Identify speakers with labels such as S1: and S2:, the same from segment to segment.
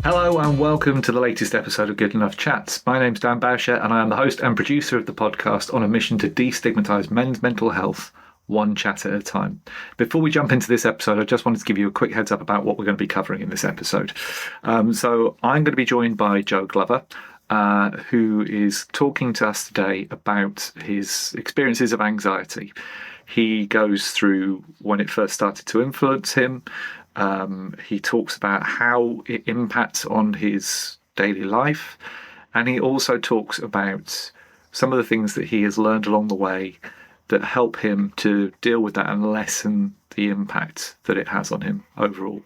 S1: Hello and welcome to the latest episode of Good Enough Chats. My name's Dan Boucher and I am the host and producer of the podcast on a mission to destigmatise men's mental health, one chat at a time. Before we jump into this episode, I just wanted to give you a quick heads up about what we're going to be covering in this episode. So I'm going to be joined by Joe Glover, who is talking to us today about his experiences of anxiety. He goes through when it first started to influence him. He talks about how it impacts on his daily life, and he also talks about some of the things that he has learned along the way that help him to deal with that and lessen the impact that it has on him overall.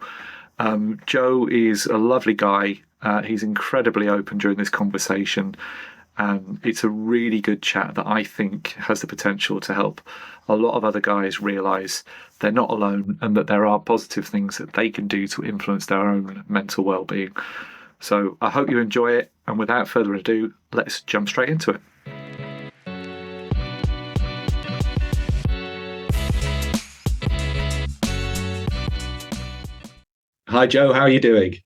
S1: Joe is a lovely guy. He's incredibly open during this conversation, and it's a really good chat that I think has the potential to help a lot of other guys realise they're not alone and that there are positive things that they can do to influence their own mental well-being. So I hope you enjoy it, and without further ado, let's jump straight into it. Hi Joe, how are you doing?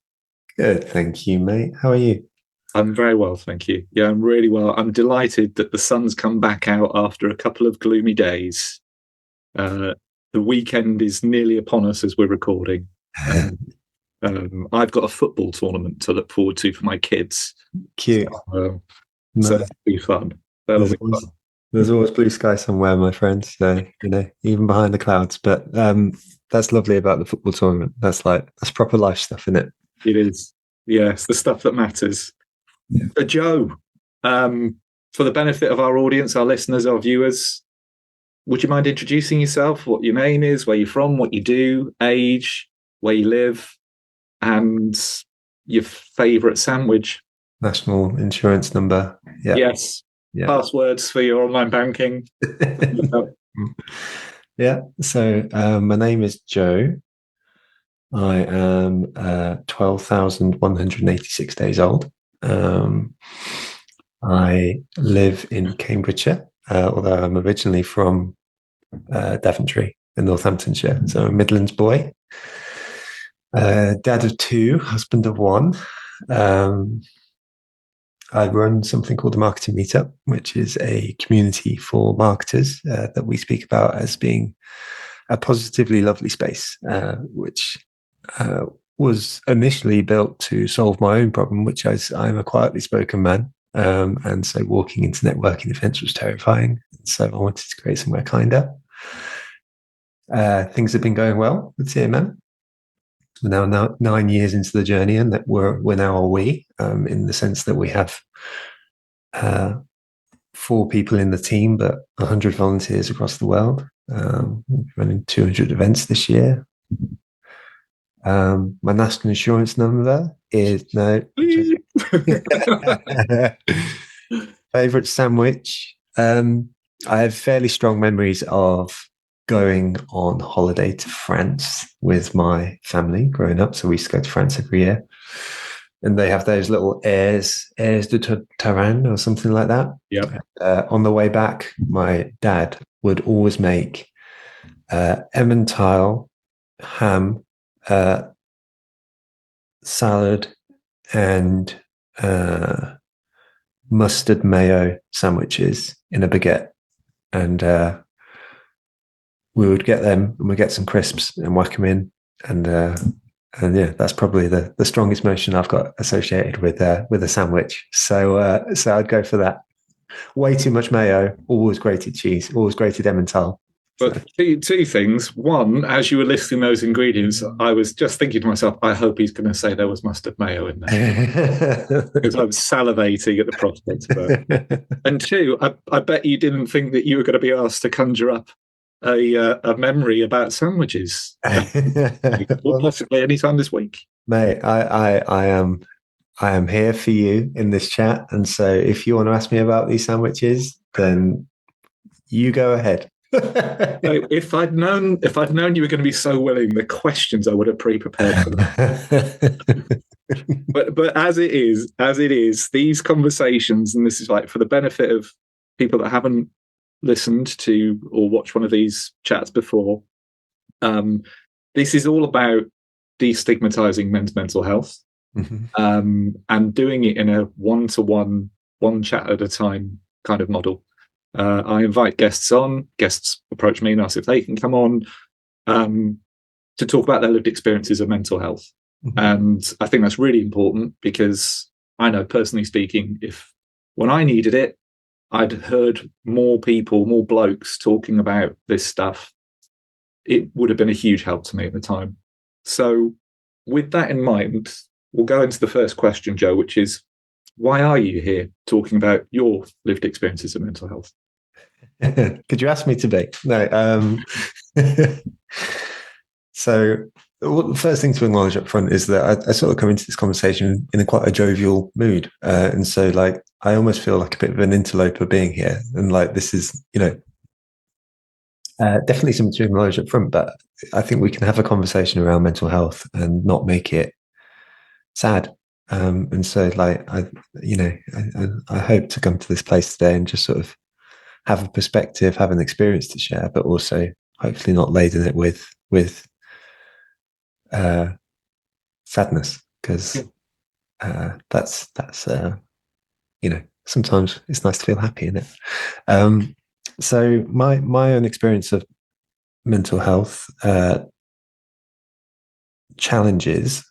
S2: Good, thank you, mate. How are you?
S1: I'm very well, thank you. Yeah, I'm really well. I'm delighted that the sun's come back out after a couple of gloomy days. The weekend is nearly upon us as we're recording. I've got a football tournament to look forward to for my kids.
S2: Cute.
S1: So
S2: No,
S1: that'll be fun. That'll be fun.
S2: there's always blue sky somewhere, my friend. So, even behind the clouds. But that's lovely about the football tournament. That's proper life stuff, isn't it?
S1: It is. Yes, the stuff that matters.
S2: Yeah.
S1: But Joe, for the benefit of our audience, our listeners, our viewers, would you mind introducing yourself, what your name is, where you're from, what you do, age, where you live, and your favourite sandwich?
S2: National insurance number. Yeah.
S1: Yes.
S2: Yeah.
S1: Passwords for your online banking.
S2: Yeah. So my name is Joe. I am 12,186 days old. I live in Cambridgeshire, although I'm originally from Daventry in Northamptonshire, so I'm a Midlands boy. Dad of two, husband of one. I run something called the Marketing Meetup, which is a community for marketers that we speak about as being a positively lovely space, which was initially built to solve my own problem, which I'm a quietly spoken man. And so walking into networking events was terrifying. So I wanted to create somewhere kinder. Things have been going well with TMM. We're now 9 years into the journey, and that we're now a we, in the sense that we have 4 people in the team, but 100 volunteers across the world. Running 200 events this year. My national insurance number is favorite sandwich. I have fairly strong memories of going on holiday to France with my family growing up. So we used to go to France every year, and they have those little airs de Taran or something like that.
S1: Yeah.
S2: On the way back, my dad would always make Emmentaler, ham, salad, and mustard mayo sandwiches in a baguette, and we would get them, and we'd get some crisps and whack them in, and yeah, that's probably the strongest emotion I've got associated with a sandwich. So I'd go for that. Way too much mayo, always grated cheese, always grated Emmentaler.
S1: But two things. One, as you were listing those ingredients, I was just thinking to myself, I hope he's going to say there was mustard mayo in there. Because I was salivating at the prospect of it. And two, I bet you didn't think that you were going to be asked to conjure up a memory about sandwiches. Or possibly any time this week.
S2: Mate, I am here for you in this chat. And so if you want to ask me about these sandwiches, then you go ahead.
S1: So if I'd known you were going to be so willing, the questions I would have pre-prepared for them. but as it is, these conversations, and this is like for the benefit of people that haven't listened to or watched one of these chats before, this is all about destigmatizing men's mental health. and doing it in a one-to-one, one chat at a time kind of model. I invite guests on. Guests approach me and ask if they can come on to talk about their lived experiences of mental health. And I think that's really important because I know, personally speaking, if when I needed it, I'd heard more people, more blokes talking about this stuff, it would have been a huge help to me at the time. So with that in mind, we'll go into the first question, Joe, which is, why are you here talking about your lived experiences of mental health?
S2: Could you ask me to be? No. So the first thing to acknowledge up front is that I sort of come into this conversation in quite a jovial mood. And so like, I almost feel like a bit of an interloper being here. And like, this is, definitely something to acknowledge up front, but I think we can have a conversation around mental health and not make it sad. And so like, I hope to come to this place today and just sort of have a perspective, have an experience to share, but also hopefully not laden it with sadness, because that's sometimes it's nice to feel happy in it. So my own experience of mental health challenges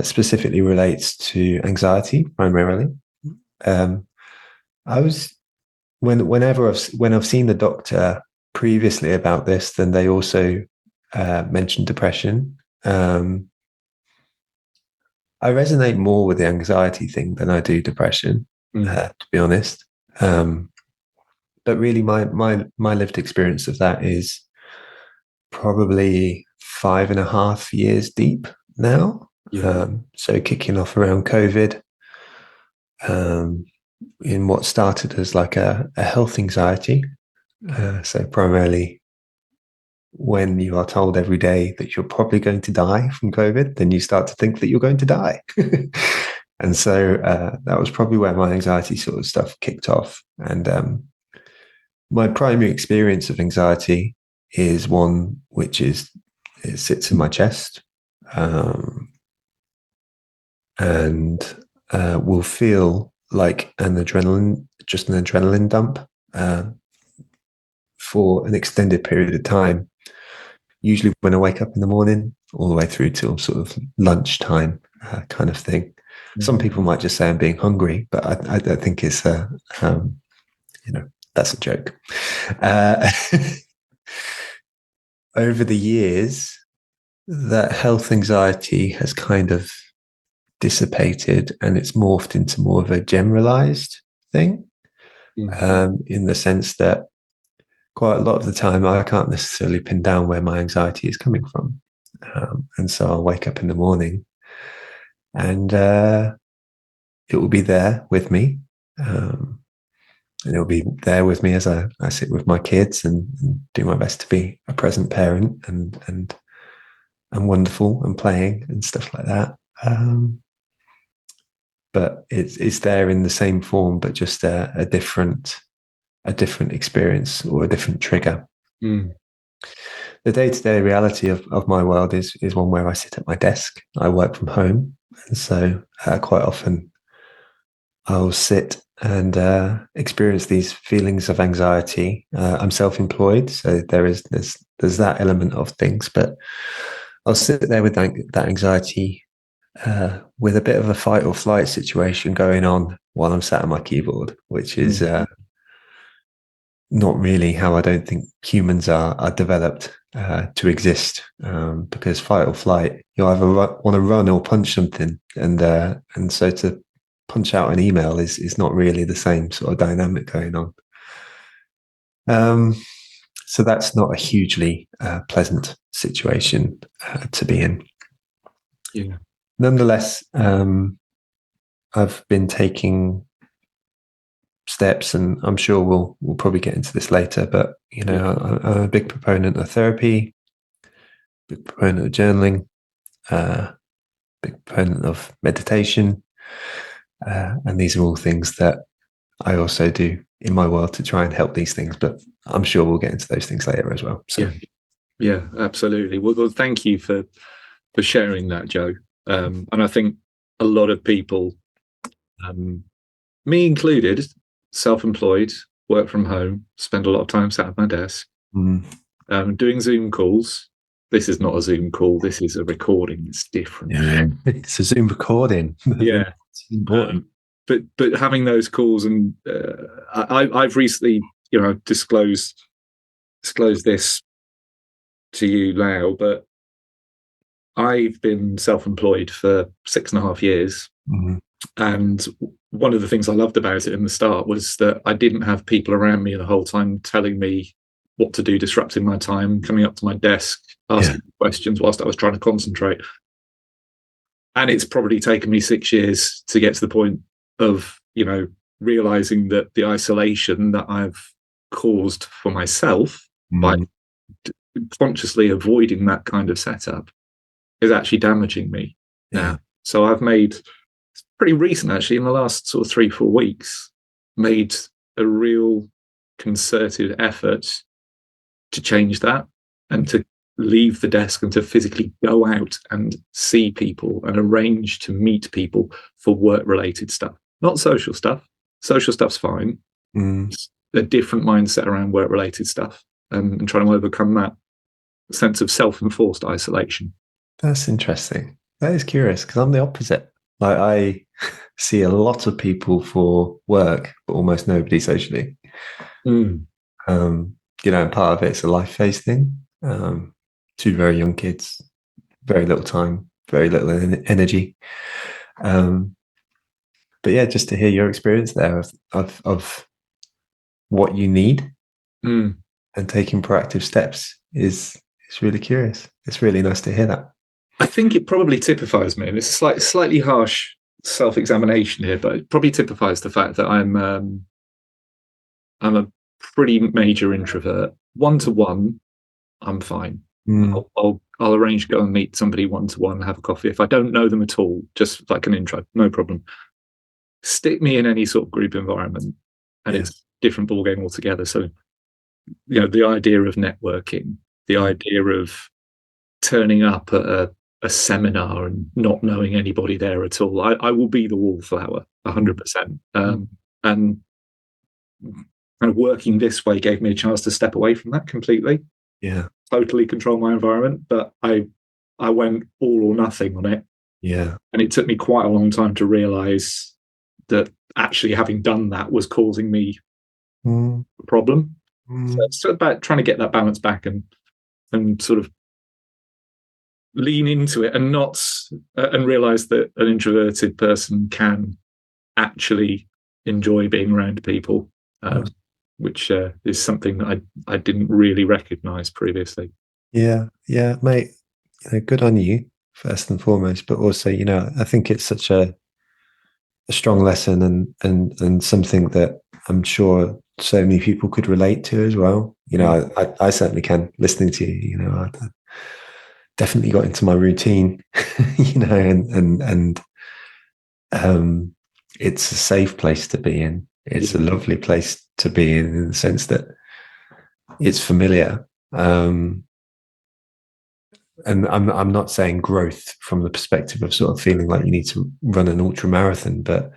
S2: specifically relates to anxiety primarily. I was when I've seen the doctor previously about this, then they also mentioned depression. I resonate more with the anxiety thing than I do depression, to be honest. But really, my lived experience of that is probably 5.5 years deep now. So kicking off around COVID, in what started as like a health anxiety. So primarily, when you are told every day that you're probably going to die from COVID, then you start to think that you're going to die. And so that was probably where my anxiety sort of stuff kicked off. And my primary experience of anxiety is one which it sits in my chest, and will feel like an adrenaline dump for an extended period of time. Usually when I wake up in the morning, all the way through till sort of lunchtime kind of thing. Some people might just say I'm being hungry, but I don't think it's that's a joke. Over the years, that health anxiety has kind of dissipated and it's morphed into more of a generalized thing, in the sense that quite a lot of the time I can't necessarily pin down where my anxiety is coming from. And so I'll wake up in the morning and it will be there with me. And it'll be there with me as I sit with my kids and do my best to be a present parent and wonderful and playing and stuff like that. But it's there in the same form, but just a different experience or a different trigger. The day-to-day reality of my world is one where I sit at my desk. I work from home, and so quite often I'll sit and experience these feelings of anxiety. I'm self-employed, so there's that element of things, but I'll sit there with that anxiety, with a bit of a fight or flight situation going on while I'm sat at my keyboard, which is not really how I don't think humans are developed to exist, because fight or flight, you either want to run or punch something, and so to punch out an email is not really the same sort of dynamic going on. So that's not a hugely pleasant situation to be in.
S1: Yeah.
S2: Nonetheless, I've been taking steps, and I'm sure we'll probably get into this later, but I'm a big proponent of therapy, big proponent of journaling, big proponent of meditation, and these are all things that I also do in my world to try and help these things, but I'm sure we'll get into those things later as well. So
S1: yeah, absolutely. Well, thank you for sharing that, Joe. And I think a lot of people, me included, self-employed, work from home, spend a lot of time sat at my desk, doing Zoom calls. This is not a Zoom call. This is a recording. It's different.
S2: Yeah. It's a Zoom recording.
S1: Yeah,
S2: it's important.
S1: But having those calls, and I've recently, disclosed this to you now, but I've been self-employed for 6.5 years. And one of the things I loved about it in the start was that I didn't have people around me the whole time telling me what to do, disrupting my time, coming up to my desk, asking questions whilst I was trying to concentrate. And it's probably taken me 6 years to get to the point of, realizing that the isolation that I've caused for myself by consciously avoiding that kind of setup is actually damaging me now. So I've made, pretty recent actually, in the last sort of 3-4 weeks, made a real concerted effort to change that and to leave the desk and to physically go out and see people and arrange to meet people for work-related stuff, not social stuff. Social stuff's fine. It's a different mindset around work-related stuff, and trying to overcome that sense of self-enforced isolation.
S2: That's interesting. That is curious, because I'm the opposite. Like, I see a lot of people for work, but almost nobody socially. And part of it's a life phase thing. 2 very young kids, very little time, very little energy. But yeah, just to hear your experience there of what you need and taking proactive steps is really curious. It's really nice to hear that.
S1: I think it probably typifies me, and it's a slightly harsh self-examination here, but it probably typifies the fact that I'm a pretty major introvert. One-to-one, I'm fine. I'll arrange to go and meet somebody one-to-one, have a coffee. If I don't know them at all, just like an intro, no problem. Stick me in any sort of group environment, and it's a different ballgame altogether. So, the idea of networking, the idea of turning up at a seminar and not knowing anybody there at all, I will be the wallflower, 100%. And kind of working this way gave me a chance to step away from that completely.
S2: Yeah.
S1: Totally control my environment, but I went all or nothing on it.
S2: Yeah.
S1: And it took me quite a long time to realize that actually having done that was causing me a problem. So it's about trying to get that balance back and sort of lean into it and not and realize that an introverted person can actually enjoy being around people, which is something that I didn't really recognize previously.
S2: Yeah, mate. Good on you, first and foremost, but also, I think it's such a strong lesson and something that I'm sure so many people could relate to as well. I certainly can, listening to you. I definitely got into my routine, and it's a safe place to be in. It's a lovely place to be in the sense that it's familiar. And I'm not saying growth from the perspective of sort of feeling like you need to run an ultra marathon, but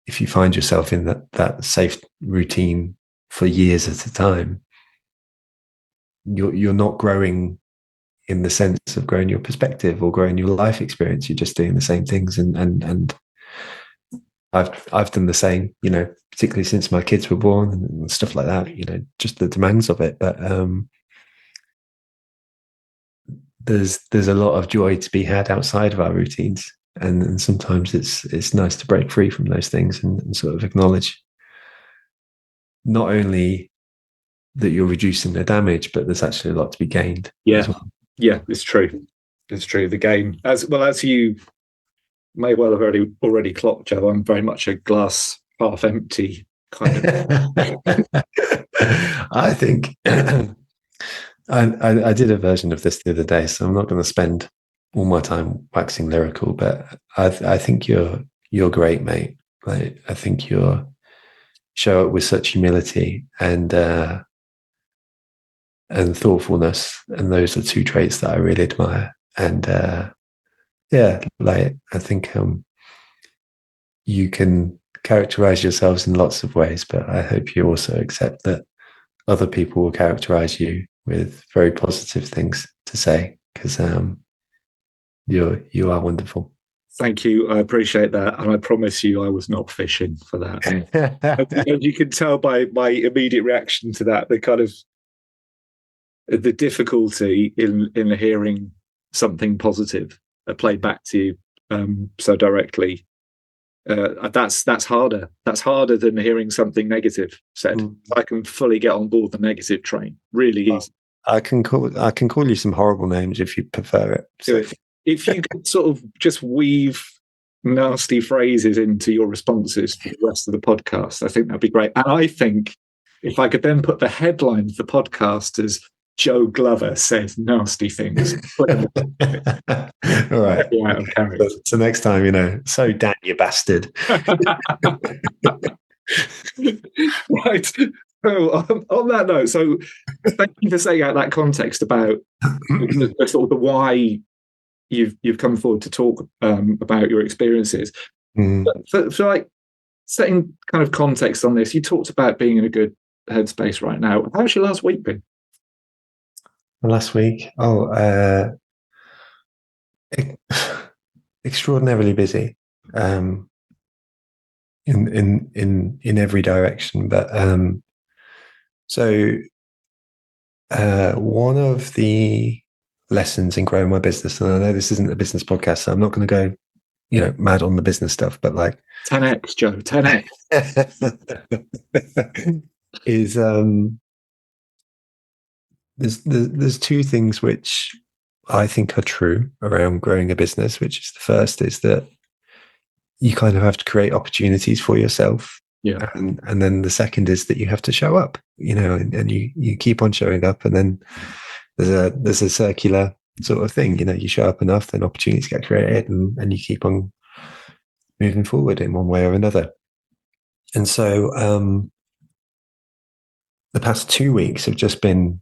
S2: if you find yourself in that safe routine for years at a time, you're not growing in the sense of growing your perspective or growing your life experience. You're just doing the same things, and I've done the same, particularly since my kids were born and stuff like that. Just the demands of it, but there's a lot of joy to be had outside of our routines, and sometimes it's nice to break free from those things and sort of acknowledge not only that you're reducing the damage, but there's actually a lot to be gained.
S1: Yeah, it's true. It's true. The game, as well as you may well have already clocked, Joe, I'm very much a glass half empty kind of.
S2: I think. I did a version of this the other day, so I'm not going to spend all my time waxing lyrical, but I think you're great, mate. Like, I think you show up with such humility and thoughtfulness, and those are 2 traits that I really admire. And Yeah, like I think you can characterize yourselves in lots of ways, but I hope you also accept that other people will characterize you with very positive things to say, because you are wonderful.
S1: Thank you. I appreciate that. And I promise you I was not fishing for that. As you can tell by my immediate reaction to that, the kind of the difficulty in hearing something positive played back to you so directly. That's harder. That's harder than hearing something negative said. I can fully get on board the negative train. Really easy.
S2: I can call you some horrible names if you prefer it. So.
S1: If you could sort of just weave nasty phrases into your responses for the rest of the podcast, I think that'd be great. And I think if I could then put the headline of the podcast as Joe Glover says nasty things.
S2: All right.
S1: Out of character.
S2: So next time, so Dan, you bastard.
S1: Right. So on that note, so thank you for saying out that context about the sort of the why you've come forward to talk about your experiences. For like setting kind of context on this, you talked about being in a good headspace right now. How's your last week been?
S2: Last week, extraordinarily busy, in every direction. But so one of the lessons in growing my business, and I know this isn't a business podcast, so I'm not going to go, mad on the business stuff, but like
S1: 10x, Joe, 10x
S2: is there's two things which I think are true around growing a business, which is the first is that you kind of have to create opportunities for yourself.
S1: Yeah.
S2: And then the second is that you have to show up, and you keep on showing up, and then there's a circular sort of thing, you show up enough, then opportunities get created, and you keep on moving forward in one way or another. And so the past 2 weeks have just been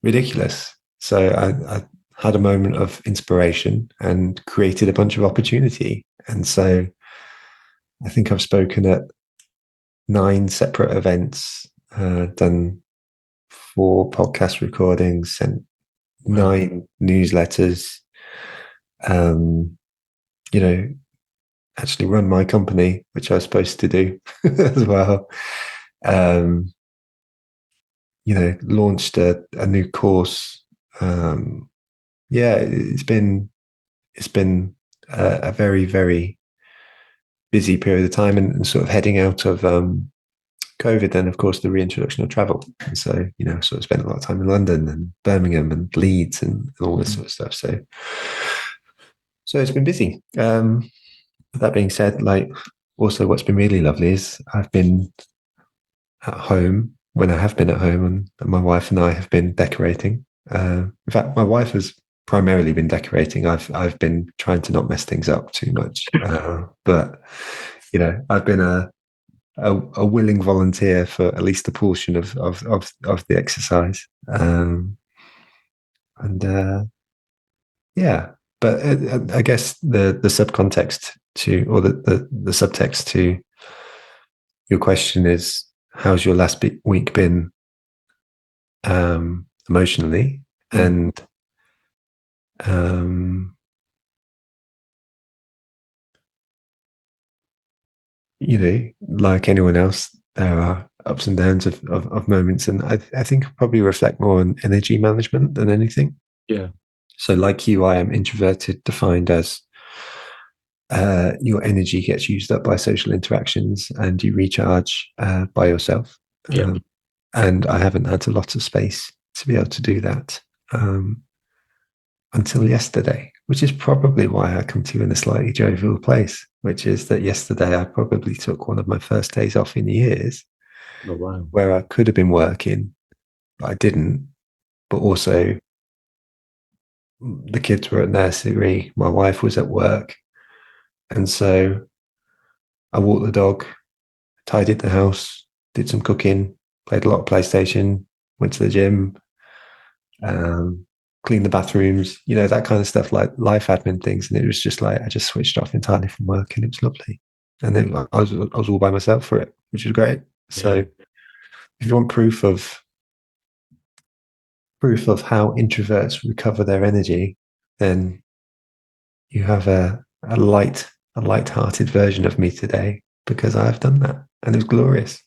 S2: ridiculous. So I had a moment of inspiration and created a bunch of opportunity. And so I think I've spoken at 9 separate events, done 4 podcast recordings, sent 9 newsletters, actually run my company, which I was supposed to do as well. Launched a new course. It's been a very, very busy period of time, and sort of heading out of COVID, then of course the reintroduction of travel. And so, sort of spent a lot of time in London and Birmingham and Leeds and all this sort of stuff. So it's been busy. That being said, like also what's been really lovely is I've been at home when I have been at home, and my wife and I have been decorating. In fact, my wife has primarily been decorating. I've been trying to not mess things up too much, but I've been a willing volunteer for at least a portion of the exercise, But I guess the subcontext to, or the subtext to your question is, how's your last week been emotionally? And like anyone else, there are ups and downs of moments, and I think I'll probably reflect more on energy management than anything.
S1: Yeah.
S2: So like you, I am introverted, defined as your energy gets used up by social interactions and you recharge by yourself. And I haven't had a lot of space to be able to do that until yesterday, which is probably why I come to you in a slightly jovial place, which is that yesterday I probably took one of my first days off in years.
S1: Oh, wow.
S2: Where I could have been working, but I didn't. But also, the kids were at nursery, my wife was at work. And so I walked the dog, tidied the house, did some cooking, played a lot of PlayStation, went to the gym, clean the bathrooms, you know, that kind of stuff, like life admin things. And it was just like I just switched off entirely from work, and it was lovely. And then I was all by myself for it, which was great. So
S1: Yeah.
S2: if you want proof of how introverts recover their energy, then you have a light-hearted version of me today, because I've done that, and it was glorious.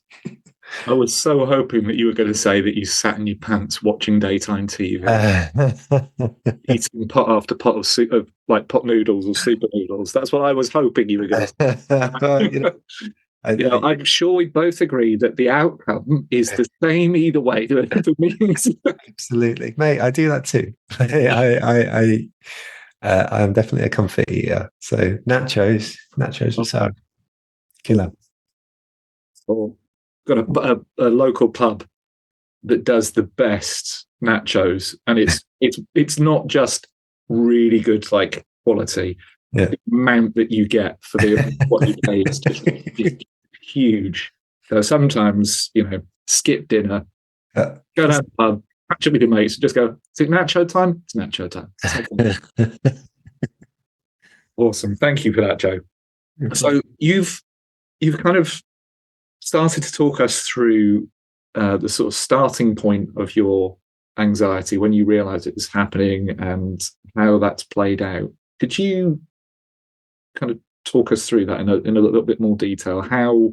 S1: I was so hoping that you were going to say that you sat in your pants watching daytime TV, eating pot after pot of soup, of like pot noodles or super noodles. That's what I was hoping you were going
S2: But, you know,
S1: to say. I'm sure we both agree that the outcome is the same either way. The meanings.
S2: absolutely, mate. I do that too. I am definitely a comfort eater. So nachos were so killer.
S1: Or got a local pub that does the best nachos, and it's not just really good like quality.
S2: Yeah.
S1: The amount that you get for the what you pay is just huge. So sometimes, skip dinner, go down to the pub, catch up with your mates, just go, is it nacho time? It's nacho time. Awesome. Thank you for that, Joe. So you've kind of started to talk us through the sort of starting point of your anxiety when you realized it was happening and how that's played out. Could you kind of talk us through that in a little bit more detail? How,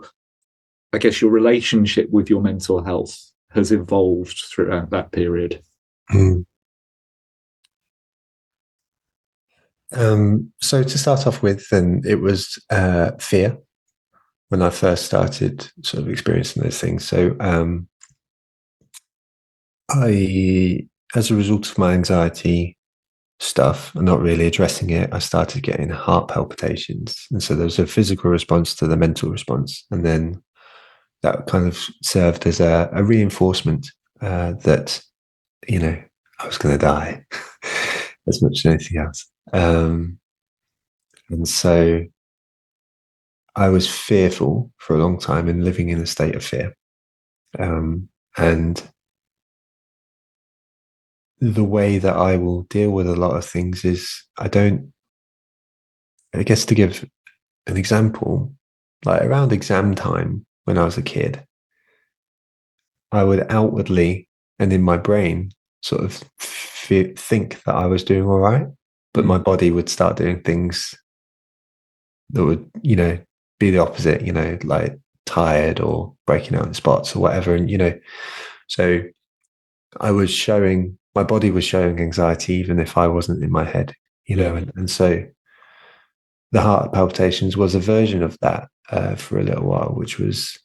S1: I guess, your relationship with your mental health has evolved throughout that period?
S2: Mm. So to start off with, then it was fear when I first started sort of experiencing those things. So I, as a result of my anxiety stuff and not really addressing it, I started getting heart palpitations. And so there was a physical response to the mental response. And then that kind of served as a reinforcement that, I was going to die as much as anything else. And so I was fearful for a long time and living in a state of fear. And the way that I will deal with a lot of things is I guess to give an example, like around exam time when I was a kid, I would outwardly and in my brain sort of think that I was doing all right, but my body would start doing things that would, be the opposite, like tired or breaking out in spots or whatever. And, so my body was showing anxiety, even if I wasn't in my head, and so the heart palpitations was a version of that for a little while, which was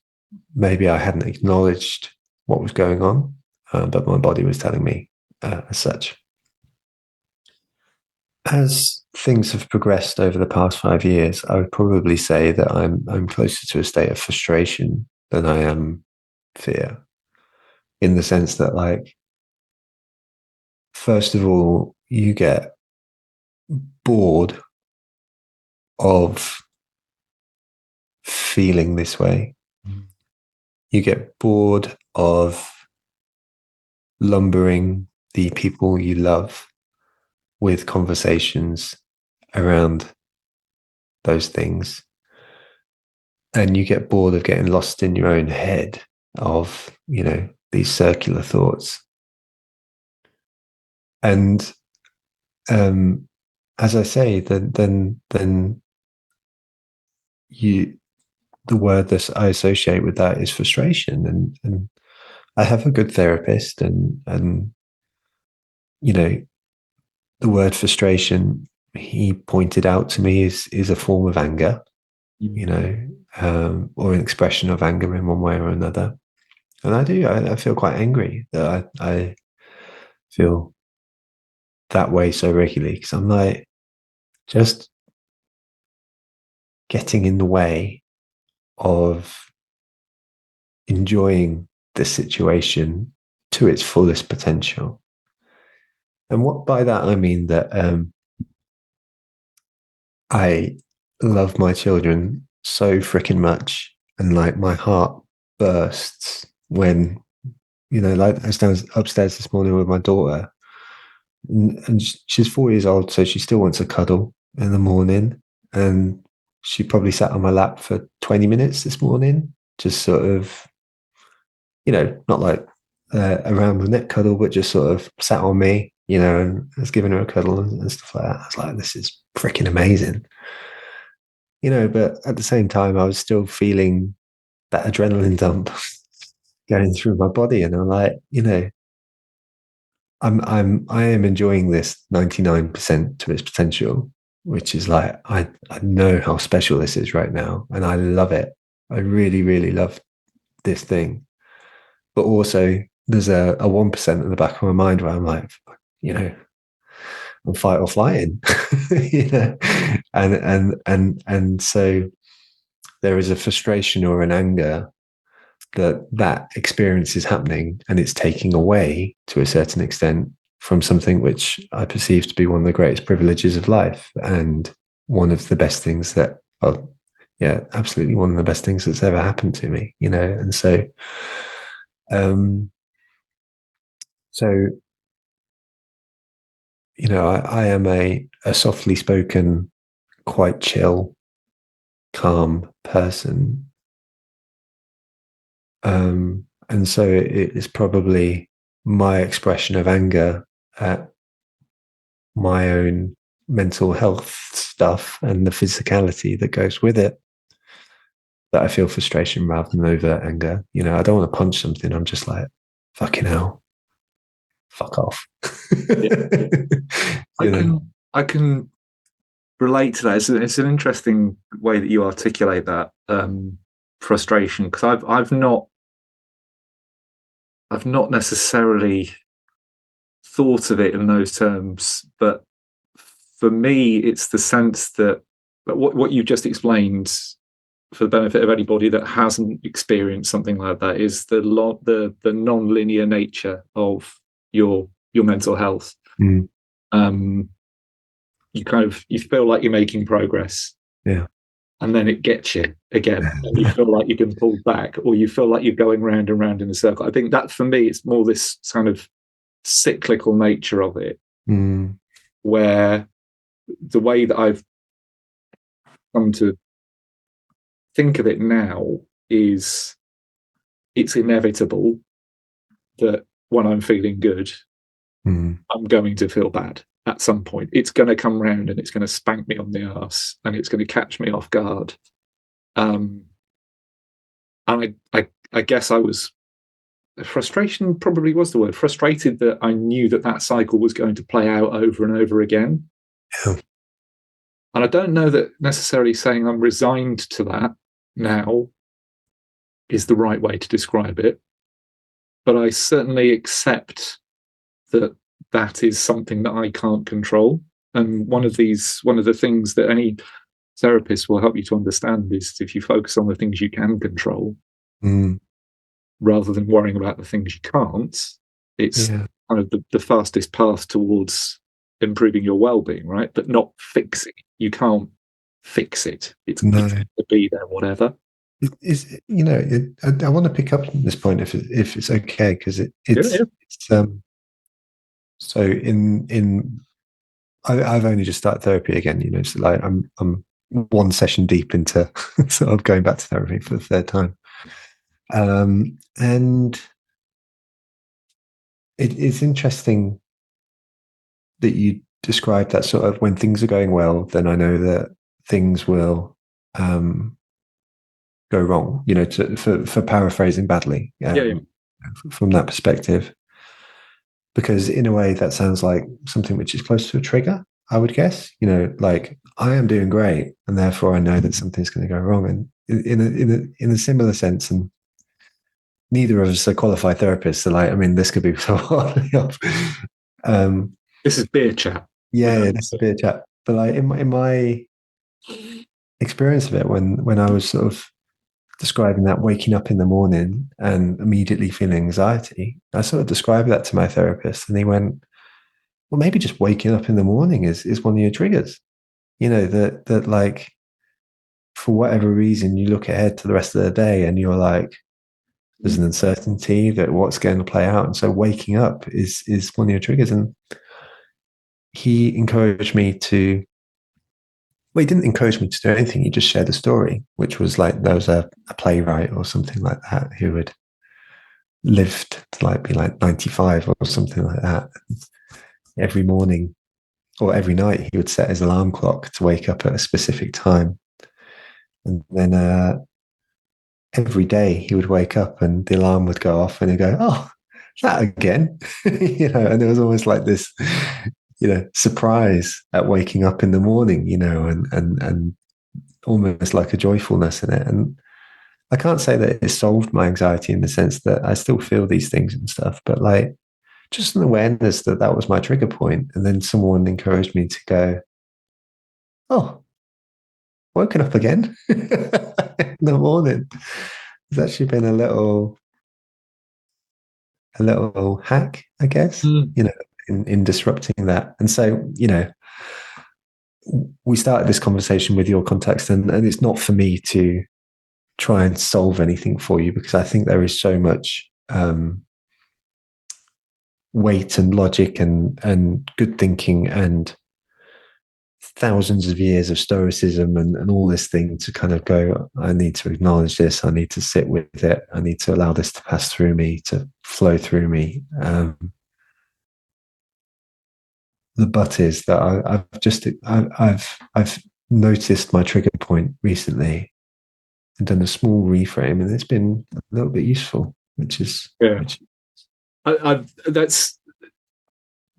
S2: maybe I hadn't acknowledged what was going on, but my body was telling me as such. As things have progressed over the past 5 years, I would probably say that I'm closer to a state of frustration than I am fear, in the sense that, like, first of all, you get bored of feeling this way. You get bored of lumbering the people you love with conversations around those things. And you get bored of getting lost in your own head of, these circular thoughts. And as I say, then the word that I associate with that is frustration. And I have a good therapist, and the word frustration, he pointed out to me, is a form of anger, or an expression of anger in one way or another. And I feel quite angry that I feel that way so regularly, because I'm like just getting in the way of enjoying the situation to its fullest potential. And what by that I mean that I love my children so freaking much, and like my heart bursts when, like I was upstairs this morning with my daughter, and she's 4 years old, so she still wants a cuddle in the morning. And she probably sat on my lap for 20 minutes this morning, just sort of, not like around the neck cuddle, but just sort of sat on me, and I was giving her a cuddle and stuff like that. I was like, this is freaking amazing. But at the same time, I was still feeling that adrenaline dump going through my body. And I'm like, I am enjoying this 99% to its potential, which is like, I know how special this is right now. And I love it. I really, really love this thing. But also there's a 1% in the back of my mind where I'm like, I'm fight or flighting, and so there is a frustration or an anger that experience is happening, and it's taking away to a certain extent from something which I perceive to be one of the greatest privileges of life, and one of the best things that, absolutely one of the best things that's ever happened to me, and so, so I am a softly spoken, quite chill, calm person. And so it is probably my expression of anger at my own mental health stuff and the physicality that goes with it, that I feel frustration rather than overt anger. I don't want to punch something. I'm just like, fucking hell, fuck off.
S1: Yeah. I can relate to that. It's an interesting way that you articulate that frustration, because I've not necessarily thought of it in those terms, but for me, it's the sense that what you just explained, for the benefit of anybody that hasn't experienced something like that, is the non-linear nature of your mental health.
S2: Mm.
S1: You feel like you're making progress, and then it gets you again, and you feel like you can pull back, or you feel like you're going round and round in a circle. I think that for me, it's more this kind of cyclical nature of it, where the way that I've come to think of it now is, it's inevitable that when I'm feeling good, I'm going to feel bad at some point. It's going to come round and it's going to spank me on the arse and it's going to catch me off guard. And I guess frustration probably was the word. Frustrated that I knew that cycle was going to play out over and over again.
S2: Yeah.
S1: And I don't know that necessarily saying I'm resigned to that now is the right way to describe it. But I certainly accept that is something that I can't control. And one of the things that any therapist will help you to understand is, if you focus on the things you can control, rather than worrying about the things you can't, it's kind of the fastest path towards improving your well-being, right? But not fixing it. You can't fix it. It's going to be there, whatever.
S2: I want to pick up on this point if it's okay, because it's so I've only just started therapy again, so like I'm one session deep into sort of going back to therapy for the third time, and it's interesting that you describe that sort of, when things are going well, then I know that things will go wrong, for paraphrasing badly, from that perspective. Because in a way, that sounds like something which is close to a trigger, I would guess. Like, I am doing great, and therefore I know that something's going to go wrong. And in a similar sense, and neither of us are qualified therapists, so like, I mean, this could be so hard.
S1: This is beer chat.
S2: Yeah, this is beer chat. But like in my experience of it, when I was sort of describing that waking up in the morning and immediately feeling anxiety, I sort of described that to my therapist, and he went, well, maybe just waking up in the morning is one of your triggers. That like, for whatever reason, you look ahead to the rest of the day and you're like, there's an uncertainty that what's going to play out. And so waking up is one of your triggers. And he encouraged me to. Well, he didn't encourage me to do anything. He just shared a story, which was like there was a playwright or something like that who had lived to like be like 95 or something like that. Every morning or every night, he would set his alarm clock to wake up at a specific time, and then every day he would wake up and the alarm would go off, and he'd go, "Oh, that again," And there was almost like this, surprise at waking up in the morning, and almost like a joyfulness in it. And I can't say that it solved my anxiety in the sense that I still feel these things and stuff, but like just an awareness that that was my trigger point. And then someone encouraged me to go, "Oh, woken up again in the morning." It's actually been a little hack, I guess, in disrupting that. And so, we started this conversation with your context, and it's not for me to try and solve anything for you, because I think there is so much weight and logic and good thinking and thousands of years of stoicism and all this thing to kind of go, I need to acknowledge this, I need to sit with it, I need to allow this to pass through me, to flow through me. The but is that I've noticed my trigger point recently and done a small reframe, and it's been a little bit useful, which is
S1: that's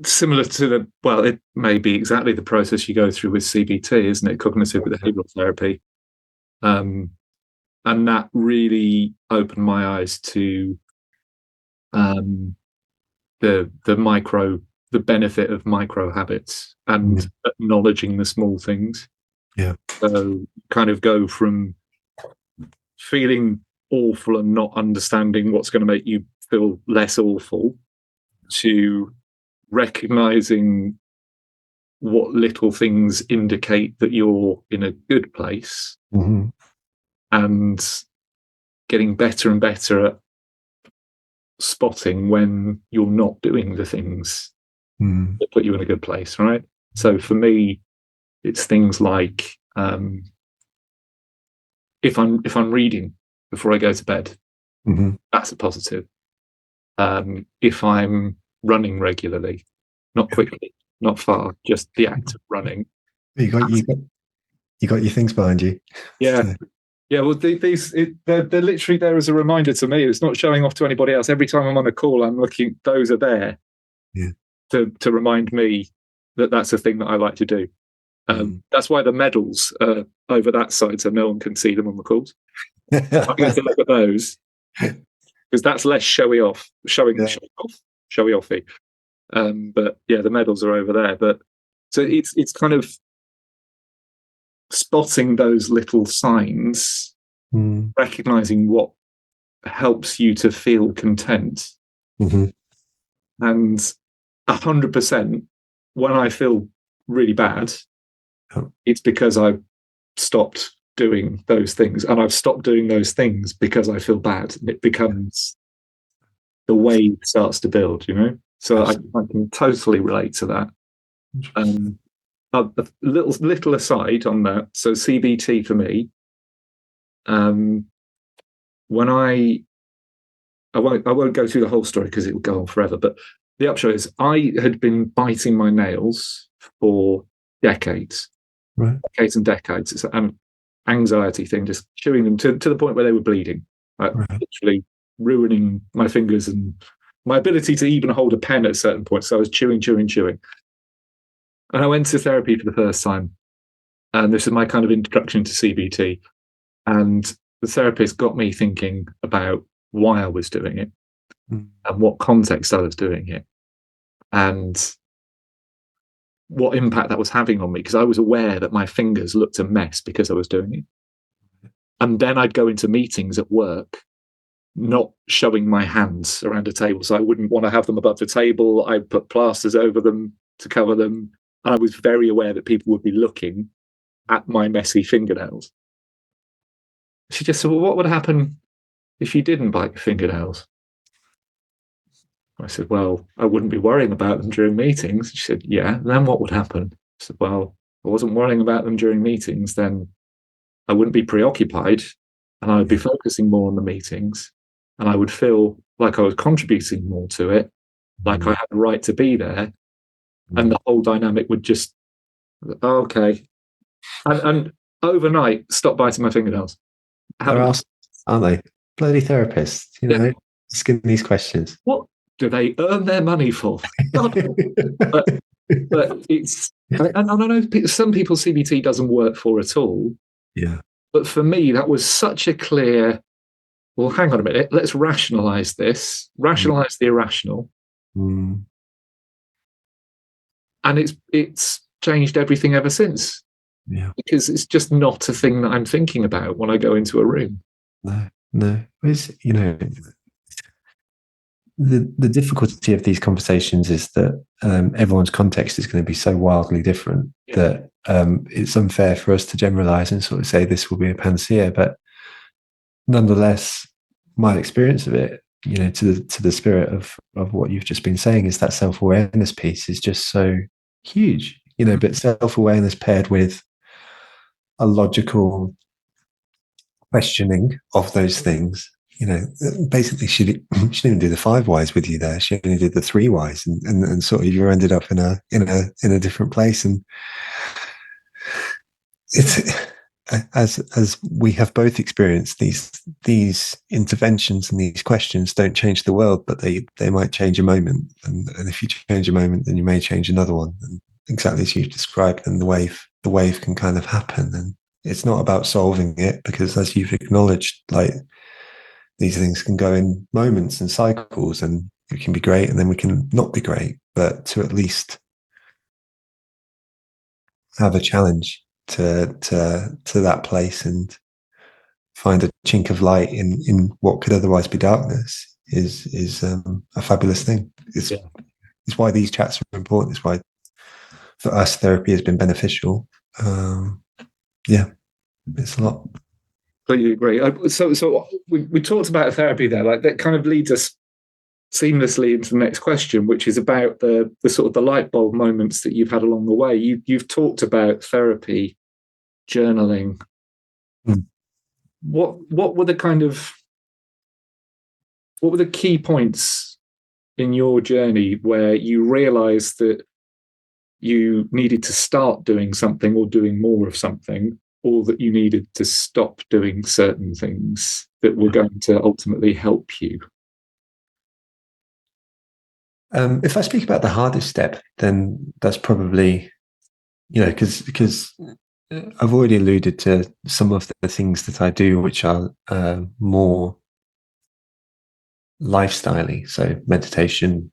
S1: similar to it may be exactly the process you go through with CBT, isn't it? Cognitive behavioral therapy. And that really opened my eyes to the benefit of micro habits and acknowledging the small things.
S2: Yeah.
S1: So kind of go from feeling awful and not understanding what's going to make you feel less awful to recognizing what little things indicate that you're in a good place, and getting better and better at spotting when you're not doing the things that put you in a good place, right? So for me, it's things like if I'm reading before I go to bed, that's a positive. If I'm running regularly, not quickly, not far, just the act of running.
S2: You got your things behind you.
S1: Yeah. Yeah, well, they're literally there as a reminder to me. It's not showing off to anybody else. Every time I'm on a call, I'm looking, those are there to remind me that that's a thing that I like to do. That's why the medals are over that side, so no one can see them on the calls. I'm going to look at those, because that's less showy off, showy offy. But yeah, the medals are over there. But so it's kind of spotting those little signs, recognizing what helps you to feel content. And 100%, when I feel really bad, it's because I've stopped doing those things, and I've stopped doing those things because I feel bad, and it becomes the wave starts to build, so I can totally relate to that. A little aside on that. So CBT for me, when I won't go through the whole story because it will go on forever. But the upshot is, I had been biting my nails for decades, decades and decades. It's an anxiety thing, just chewing them to the point where they were bleeding, literally ruining my fingers and my ability to even hold a pen at certain points. So I was chewing. And I went to therapy for the first time. And this is my kind of introduction to CBT. And the therapist got me thinking about why I was doing it and what context I was doing it and what impact that was having on me, because I was aware that my fingers looked a mess because I was doing it. And then I'd go into meetings at work not showing my hands around a table. So I wouldn't want to have them above the table. I'd put plasters over them to cover them. And I was very aware that people would be looking at my messy fingernails. She just said, well, what would happen if you didn't bite your fingernails? I said, well, I wouldn't be worrying about them during meetings. She said, yeah, then what would happen? I said, well, if I wasn't worrying about them during meetings, then I wouldn't be preoccupied and I would be focusing more on the meetings and I would feel like I was contributing more to it, like I had the right to be there. And the whole dynamic would just, oh, okay. And overnight, stop biting my fingernails.
S2: They're asked, aren't they? Bloody therapists,
S1: Yeah.
S2: asking these questions.
S1: What do they earn their money for? God. But it's, and I know some people CBT doesn't work for at all.
S2: Yeah.
S1: But for me, that was such a clear, well, hang on a minute, let's rationalize this, rationalize the irrational.
S2: Mm.
S1: And it's changed everything ever since.
S2: Yeah.
S1: Because it's just not a thing that I'm thinking about when I go into a room.
S2: No. It's, the difficulty of these conversations is that everyone's context is going to be so wildly different that it's unfair for us to generalize and sort of say this will be a panacea. But nonetheless, my experience of it, to the spirit of what you've just been saying, is that self-awareness piece is just so huge. But self-awareness paired with a logical questioning of those things. Basically, she didn't even do the 5 whys with you there. She only did the 3 whys, and sort of you ended up in a different place. And it's as we have both experienced, these interventions and these questions don't change the world, but they might change a moment. And if you change a moment, then you may change another one. And exactly as you've described, then the wave can kind of happen. And it's not about solving it, because as you've acknowledged, like, these things can go in moments and cycles, and it can be great and then we can not be great, but to at least have a challenge to that place and find a chink of light in what could otherwise be darkness is a fabulous thing. It's why these chats are important. It's why for us therapy has been beneficial. It's a lot.
S1: Completely agree. So we talked about therapy there. Like, that kind of leads us seamlessly into the next question, which is about the sort of the light bulb moments that you've had along the way. You've talked about therapy, journaling. What were the key points in your journey where you realized that you needed to start doing something or doing more of something, or that you needed to stop doing certain things that were going to ultimately help you?
S2: If I speak about the hardest step, then that's probably, because I've already alluded to some of the things that I do, which are more lifestyle-y. So meditation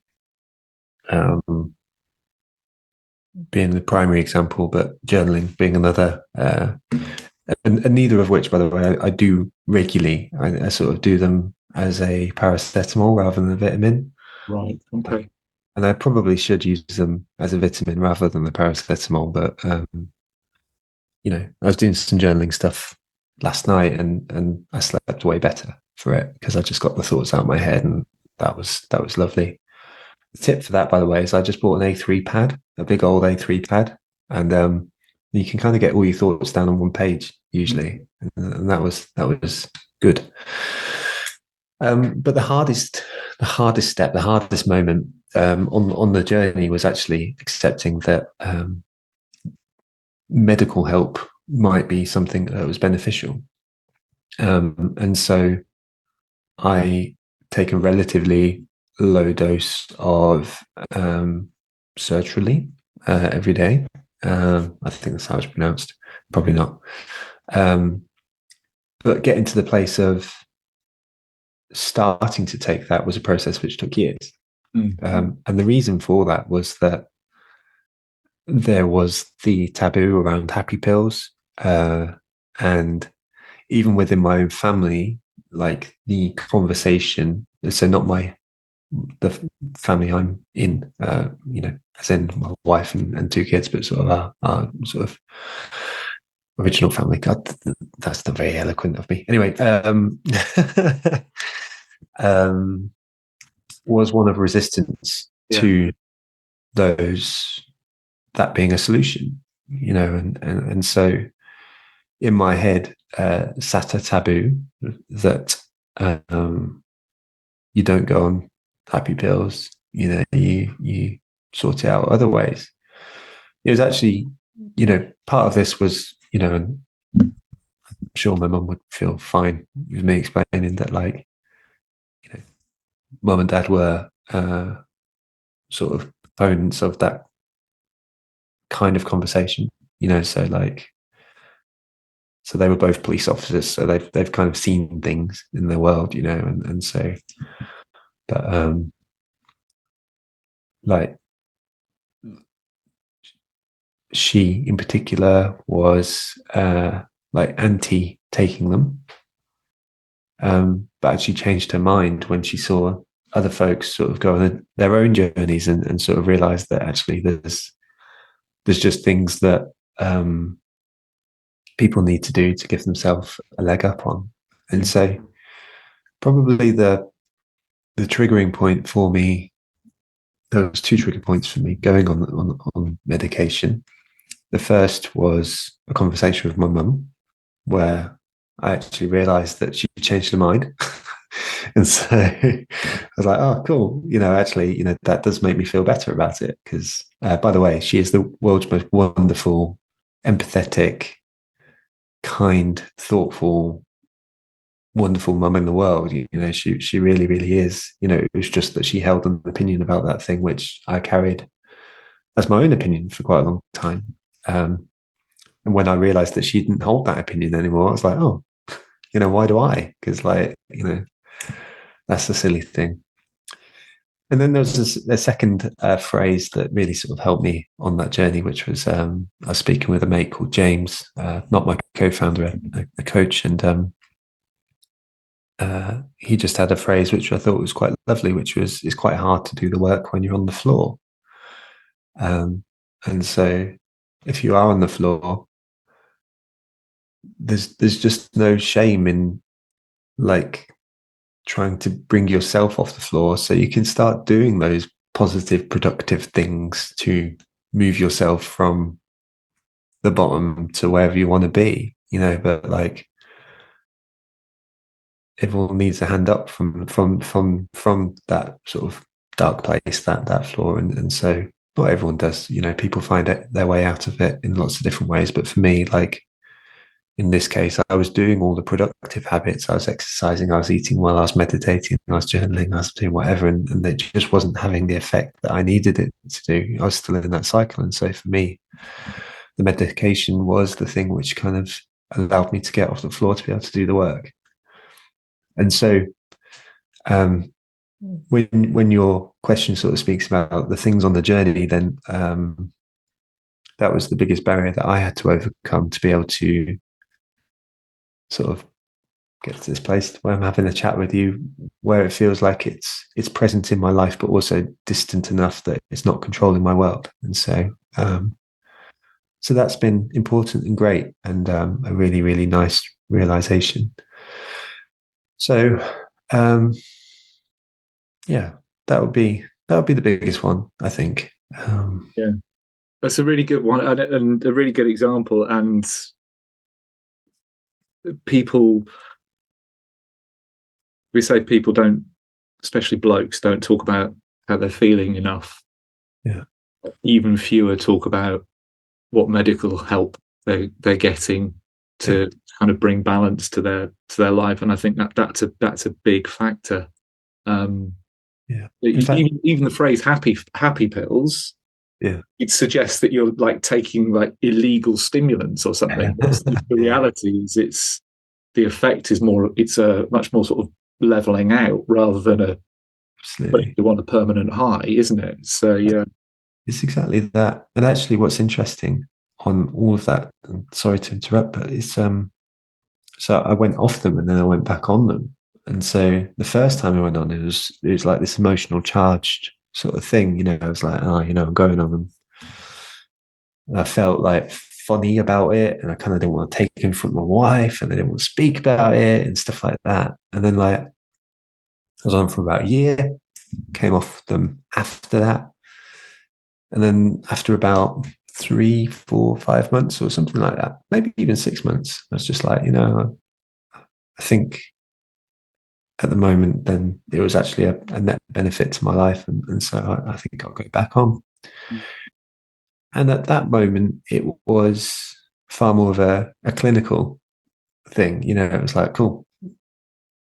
S2: being the primary example, but journaling being another. And neither of which, by the way, I do regularly. I sort of do them as a paracetamol rather than a vitamin.
S1: Right. Okay.
S2: And I probably should use them as a vitamin rather than the paracetamol. But I was doing some journaling stuff last night, and I slept way better for it because I just got the thoughts out of my head, and that was lovely. The tip for that, by the way, is I just bought an A3 pad, a big old A3 pad, and you can kind of get all your thoughts down on one page usually, and that was good. But the hardest step, the hardest moment on the journey was actually accepting that medical help might be something that was beneficial. And so I take a relatively low dose of sertraline every day. I think that's how it's pronounced. Probably not. But getting to the place of starting to take that was a process which took years. And the reason for that was that there was the taboo around happy pills. And even within my own family, like the conversation, so not the family I'm in, as in my wife and 2 kids, but sort of our sort of original family. God, that's not very eloquent of me. Anyway, was one of resistance to that being a solution, and so in my head sat a taboo that you don't go on happy pills, you sort it out other ways. It was actually, part of this was, and I'm sure my mum would feel fine with me explaining that, like, mum and dad were sort of opponents of that kind of conversation, so they were both police officers, so they've kind of seen things in their world, and so, but like, she in particular was like anti taking them, but actually changed her mind when she saw other folks sort of go on their own journeys and sort of realized that actually there's just things that people need to do to give themselves a leg up on. And so probably the triggering point for me, there was two trigger points for me going on medication. The first was a conversation with my mum where I actually realized that she changed her mind. And so I was like, oh, cool. Actually, that does make me feel better about it. Because, by the way, she is the world's most wonderful, empathetic, kind, thoughtful, wonderful mum in the world. She really, really is. It was just that she held an opinion about that thing, which I carried as my own opinion for quite a long time. And when I realized that she didn't hold that opinion anymore, I was like, oh, why do I? Because, like, that's a silly thing. And then there was a second phrase that really sort of helped me on that journey, which was I was speaking with a mate called James, not my co-founder, a coach, and he just had a phrase which I thought was quite lovely, which was, it's quite hard to do the work when you're on the floor. And so if you are on the floor, there's just no shame in, like, trying to bring yourself off the floor so you can start doing those positive, productive things to move yourself from the bottom to wherever you want to be, but, like, everyone needs a hand up from that sort of dark place, that floor. And so not everyone does, people find their way out of it in lots of different ways. But for me, like, in this case, I was doing all the productive habits. I was exercising, I was eating well, I was meditating, I was journaling, I was doing whatever, and it just wasn't having the effect that I needed it to do. I was still in that cycle. And so for me, the medication was the thing which kind of allowed me to get off the floor to be able to do the work. And so when your question sort of speaks about the things on the journey, then that was the biggest barrier that I had to overcome to be able to sort of get to this place where I'm having a chat with you, where it feels like it's present in my life, but also distant enough that it's not controlling my world. And so so that's been important and great, and a really, really nice realization. So yeah, that would be the biggest one, I think.
S1: Yeah, that's a really good one, and a really good example. And people don't, especially blokes, don't talk about how they're feeling enough.
S2: Yeah.
S1: Even fewer talk about what medical help they're getting to kind of bring balance to their life. And I think that's a big factor. Even the phrase happy pills, it suggests that you're, like, taking, like, illegal stimulants or something. The reality is the effect is more, it's a much more sort of leveling out rather than putting you on a permanent high, isn't it? So yeah,
S2: it's exactly that. And actually, what's interesting on all of that, and sorry to interrupt, but it's so I went off them and then I went back on them. And so the first time I went on, it was like this emotional charged sort of thing. I was like, oh, I'm going on them. And I felt, like, funny about it, and I kind of didn't want to take him from my wife, and I didn't want to speak about it and stuff like that. And then, like, I was on for about a year, came off them after that. And then after about 3, 4, 5 months or something like that, maybe even 6 months, I was just like, I think at the moment, then it was actually a net benefit to my life. And so I think I'll go back on. And at that moment, it was far more of a clinical thing. It was like, cool,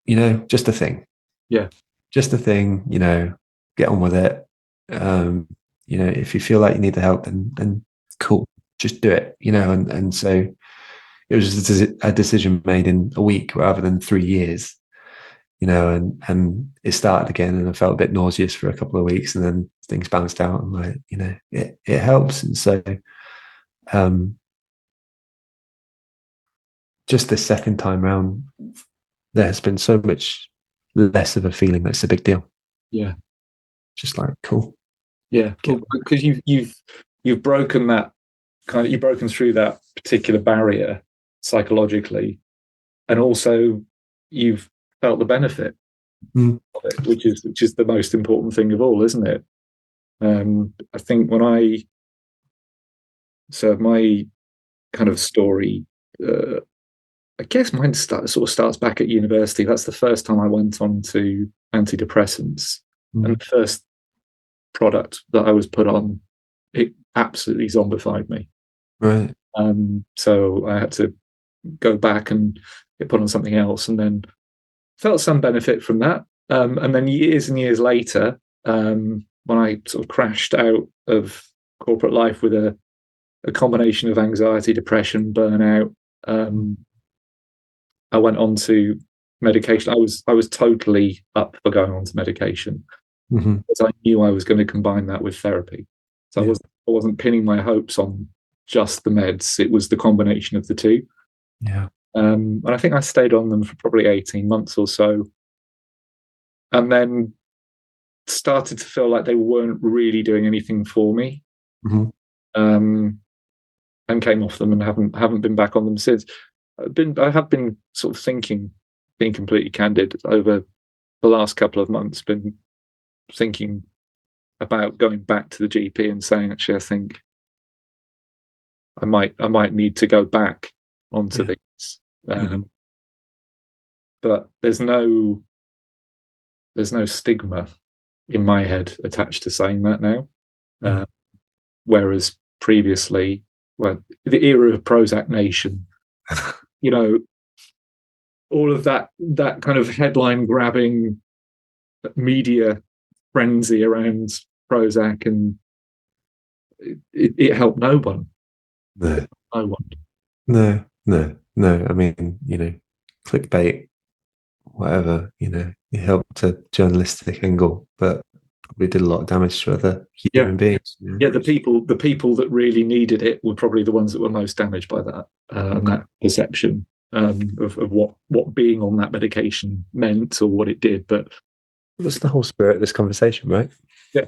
S2: just a thing.
S1: Yeah.
S2: Just a thing, get on with it. If you feel like you need the help, then cool, just do it, and so it was a decision made in a week rather than 3 years, and it started again, and I felt a bit nauseous for a couple of weeks, and then things balanced out, and like, it helps. And so, just the second time round, there has been so much less of a feeling that it's a big deal.
S1: Yeah.
S2: Just like, cool.
S1: Yeah. Because you've broken that you've broken through that particular barrier psychologically, and also you've felt the benefit of it, which is the most important thing of all, isn't it? I think my kind of story, I guess mine sort of starts back at university. That's the first time I went on to antidepressants, and the first product that I was put on, it absolutely zombified me.
S2: Right.
S1: So I had to go back and get put on something else, and then felt some benefit from that. And then years and years later, when I sort of crashed out of corporate life with a combination of anxiety, depression, burnout, I went on to medication. I was totally up for going on to medication, because I knew I was going to combine that with therapy. So I wasn't pinning my hopes on just the meds. It was the combination of the two.
S2: Yeah.
S1: And I think I stayed on them for probably 18 months or so, and then started to feel like they weren't really doing anything for me. And came off them and haven't been back on them since. I have been sort of thinking, being completely candid, over the last couple of months, been thinking about going back to the GP and saying, actually, I think I might need to go back onto these. But there's no stigma in my head attached to saying that now. Whereas previously, well, the era of Prozac Nation, all of that kind of headline grabbing media frenzy around Prozac, and it helped no one.
S2: No.
S1: No one.
S2: No. I mean, clickbait, whatever, it helped a journalistic angle, but probably did a lot of damage to other human beings.
S1: Yeah, the people that really needed it were probably the ones that were most damaged by that, and that perception of what being on that medication meant or what it did. But
S2: that's the whole spirit of this conversation, right?
S1: Yeah.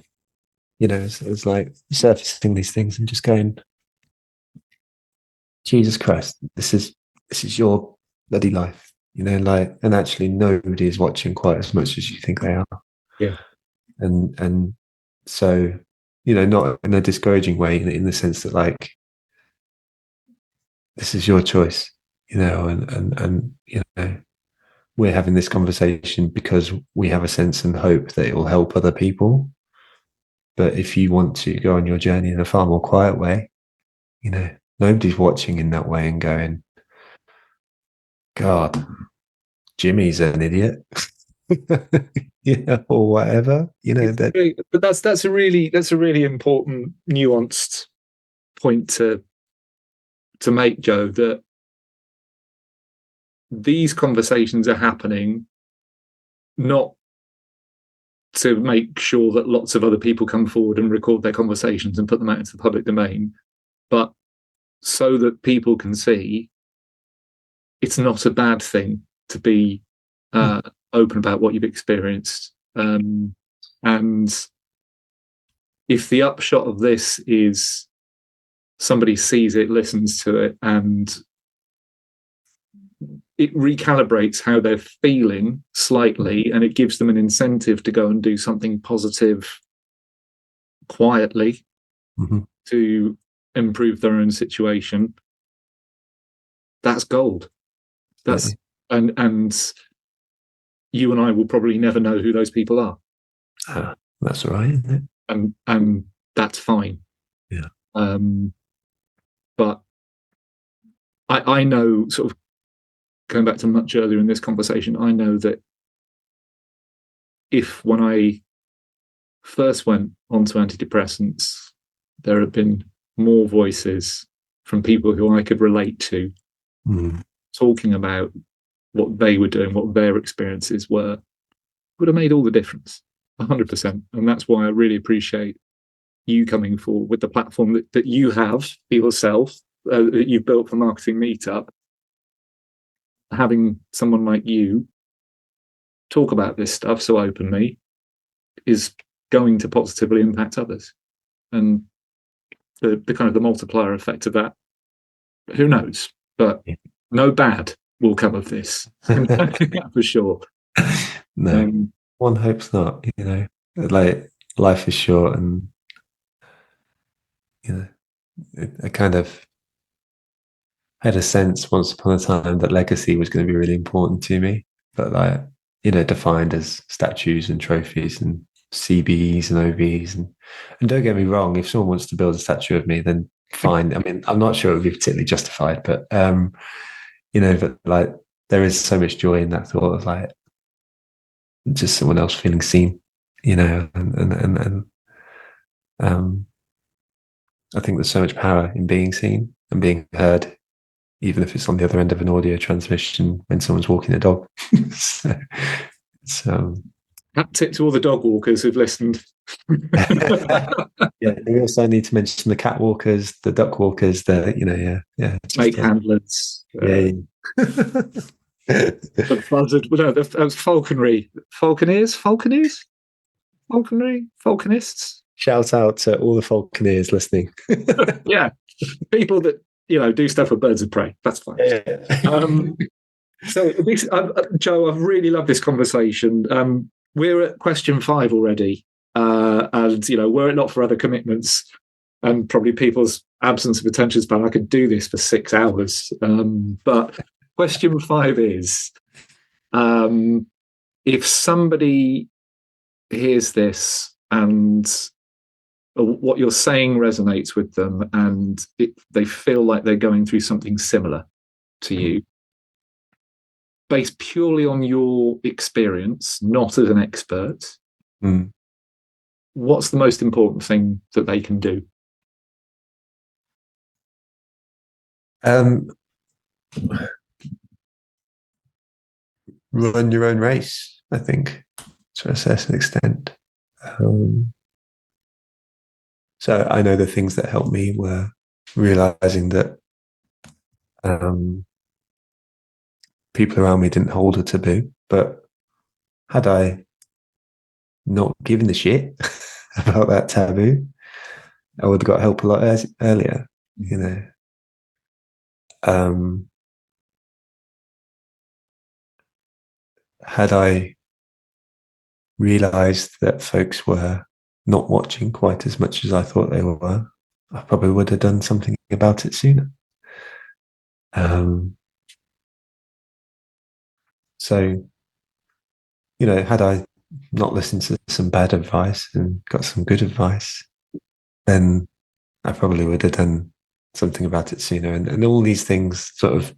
S2: It's like surfacing these things and just going, Jesus Christ, this is your bloody life, and actually nobody is watching quite as much as you think they are.
S1: Yeah.
S2: And so, not in a discouraging way, in the sense that, like, this is your choice, and we're having this conversation because we have a sense and hope that it will help other people. But if you want to go on your journey in a far more quiet way, nobody's watching in that way and going, God, Jimmy's an idiot. Or whatever,
S1: but that's a really important, nuanced point to make, Joe, that these conversations are happening not to make sure that lots of other people come forward and record their conversations and put them out into the public domain, but so that people can see it's not a bad thing to be open about what you've experienced. And if the upshot of this is somebody sees it, listens to it, and it recalibrates how they're feeling slightly, and it gives them an incentive to go and do something positive quietly to improve their own situation. That's gold. That's and you and I will probably never know who those people are.
S2: That's all right, isn't
S1: it? And that's fine.
S2: Yeah.
S1: But I know, sort of going back to much earlier in this conversation, I know that when I first went onto antidepressants, there have been more voices from people who I could relate to talking about what they were doing, what their experiences were, would have made all the difference, 100%. And that's why I really appreciate you coming forward with the platform that you have for yourself, that you've built for Marketing Meetup. Having someone like you talk about this stuff so openly is going to positively impact others. And the kind of the multiplier effect of that, who knows? But no bad will come of this, for sure.
S2: No, one hopes not. Like, life is short, and I kind of had a sense once upon a time that legacy was going to be really important to me, but like, defined as statues and trophies and CBs and OBs. And don't get me wrong, if someone wants to build a statue of me, then fine. I mean, I'm not sure it would be particularly justified, but but like, there is so much joy in that thought of like just someone else feeling seen, and I think there's so much power in being seen and being heard, even if it's on the other end of an audio transmission when someone's walking a dog.
S1: Hat tip to all the dog walkers who've listened.
S2: Yeah, we also need to mention the cat walkers, the duck walkers,
S1: snake handlers.
S2: The
S1: buzzard. No, that was falconry. Falconries? Falconists.
S2: Shout out to all the falconeers listening.
S1: Yeah, people that do stuff with birds of prey. That's fine. Yeah. So, Joe, I've really loved this conversation. We're at question 5 already, and were it not for other commitments and probably people's absence of attention span, I could do this for 6 hours. But question 5 is, if somebody hears this and what you're saying resonates with them, and they feel like they're going through something similar to you, based purely on your experience, not as an expert, what's the most important thing that they can do?
S2: Run your own race, I think, to a certain extent. So I know the things that helped me were realizing that people around me didn't hold a taboo, but had I not given a shit about that taboo, I would have got help a lot earlier, Had I realized that folks were not watching quite as much as I thought they were, I probably would have done something about it sooner. So, had I not listened to some bad advice and got some good advice, then I probably would have done something about it sooner. And all these things sort of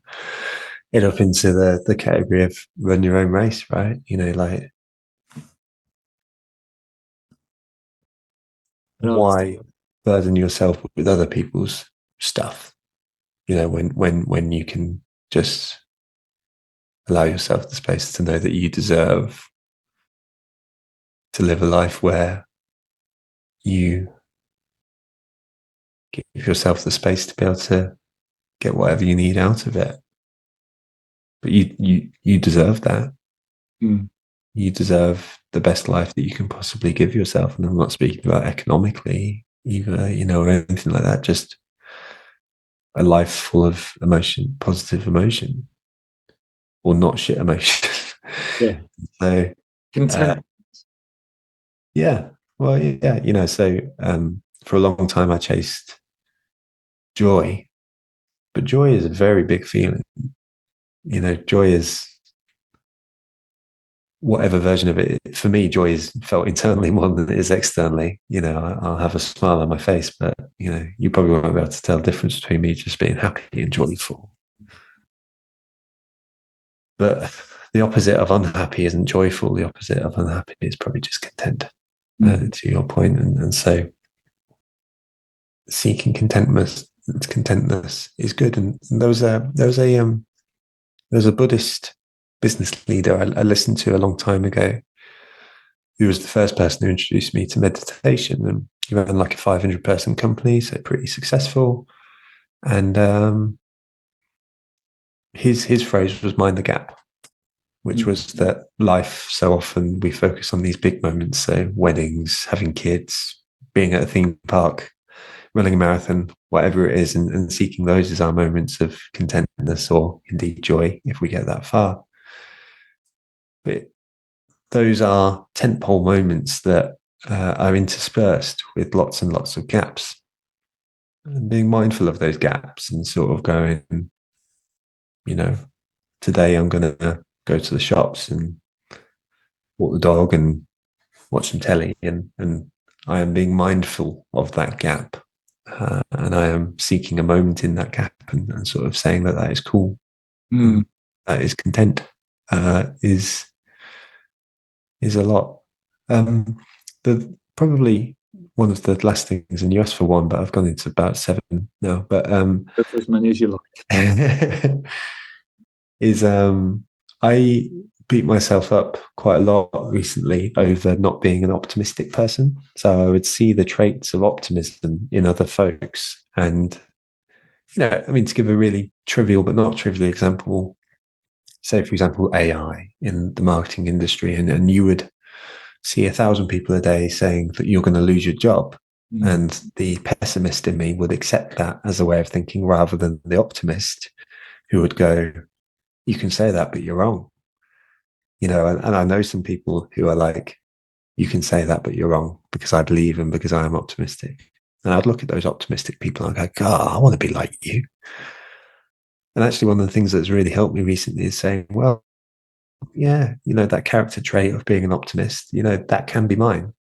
S2: get up into the category of run your own race, right? Like, why burden yourself with other people's stuff? When you can just allow yourself the space to know that you deserve to live a life where you give yourself the space to be able to get whatever you need out of it. But you deserve that. You deserve the best life that you can possibly give yourself. And I'm not speaking about economically either, or anything like that. Just a life full of emotion, positive emotion. or not shit emotion.
S1: Yeah.
S2: So
S1: Content.
S2: yeah, well, yeah, so for a long time I chased joy, but joy is a very big feeling. Joy is whatever version of it. For me, joy is felt internally more than it is externally. I'll have a smile on my face, but you probably won't be able to tell the difference between me just being happy and joyful. But the opposite of unhappy isn't joyful. The opposite of unhappy is probably just content. To your point, and so seeking contentness is good. And there was a Buddhist business leader I listened to a long time ago, who was the first person who introduced me to meditation. And he ran like a 500-person company, so pretty successful. And his phrase was "mind the gap," which was that life, so often we focus on these big moments, so weddings, having kids, being at a theme park, running a marathon, whatever it is, and seeking those as our moments of contentness or indeed joy if we get that far. But those are tentpole moments that are interspersed with lots and lots of gaps. And being mindful of those gaps and sort of going, today I'm going to go to the shops and walk the dog and watch some telly, and I am being mindful of that gap. And I am seeking a moment in that gap and sort of saying that is cool. That is content, is a lot. The probably one of the last things, and you asked for one, but I've gone into about 7 now. But
S1: Go for as many as you like.
S2: is I beat myself up quite a lot recently over not being an optimistic person. So I would see the traits of optimism in other folks, and to give a really trivial but not trivial example, say for example AI in the marketing industry, and you would see 1,000 people a day saying that you're going to lose your job. And the pessimist in me would accept that as a way of thinking, rather than the optimist who would go, you can say that, but you're wrong. And I know some people who are like, you can say that, but you're wrong, because I believe and because I am optimistic. And I'd look at those optimistic people and I'd go, God, I want to be like you. And actually, one of the things that's really helped me recently is saying, well, yeah, that character trait of being an optimist, that can be mine.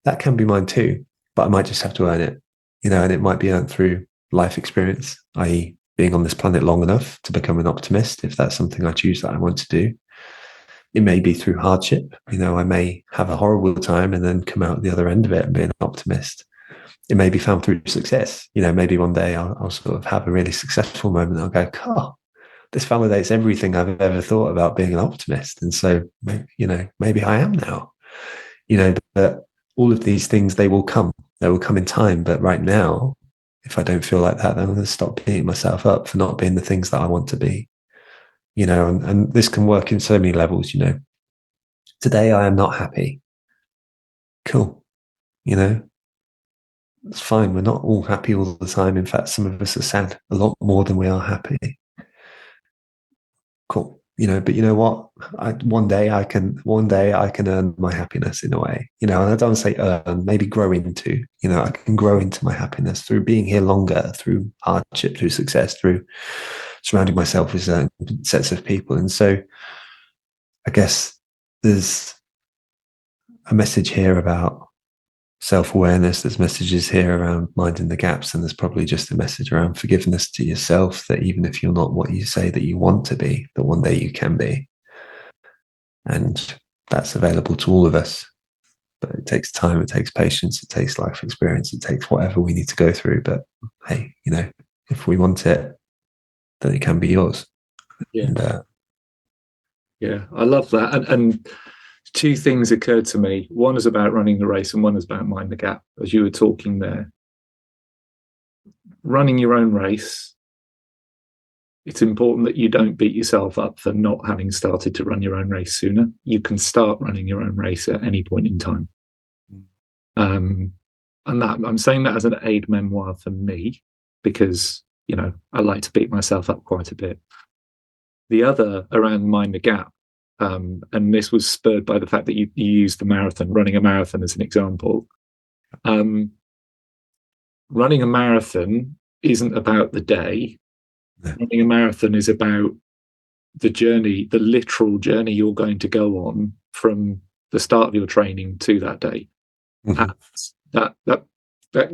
S2: That can be mine too, but I might just have to earn it, and it might be earned through life experience, i.e., being on this planet long enough to become an optimist, if that's something I choose that I want to do. It may be through hardship. I may have a horrible time and then come out the other end of it and be an optimist. It may be found through success. Maybe one day I'll sort of have a really successful moment. I'll go, oh, this validates everything I've ever thought about being an optimist. And so, maybe I am now, but all of these things, they will come in time. But right now, if I don't feel like that, then I'm going to stop beating myself up for not being the things that I want to be. And this can work in so many levels. Today I am not happy. Cool. It's fine. We're not all happy all the time. In fact, some of us are sad a lot more than we are happy. Cool. But you know what? One day I can earn my happiness in a way. And I don't say earn, maybe grow into. I can grow into my happiness through being here longer, through hardship, through success, through surrounding myself with certain sets of people. And so I guess there's a message here about self-awareness. There's messages here around minding the gaps, and there's probably just a message around forgiveness to yourself, that even if you're not what you say that you want to be, that one day you can be. And that's available to all of us. But it takes time, it takes patience, it takes life experience, it takes whatever we need to go through. But hey, if we want it, then it can be yours.
S1: Yeah.
S2: And,
S1: Yeah, I love that. And two things occurred to me. One is about running the race, and one is about mind the gap, as you were talking there. Running your own race, it's important that you don't beat yourself up for not having started to run your own race sooner. You can start running your own race at any point in time. And that I'm saying that as an aid memoir for me, because I like to beat myself up quite a bit. the other around mind the gap. And this was spurred by the fact that you used the marathon, running a marathon as an example. Running a marathon isn't about the day.
S2: No.
S1: Running a marathon is about the journey, the literal journey you're going to go on from the start of your training to that day.
S2: Mm-hmm.
S1: And that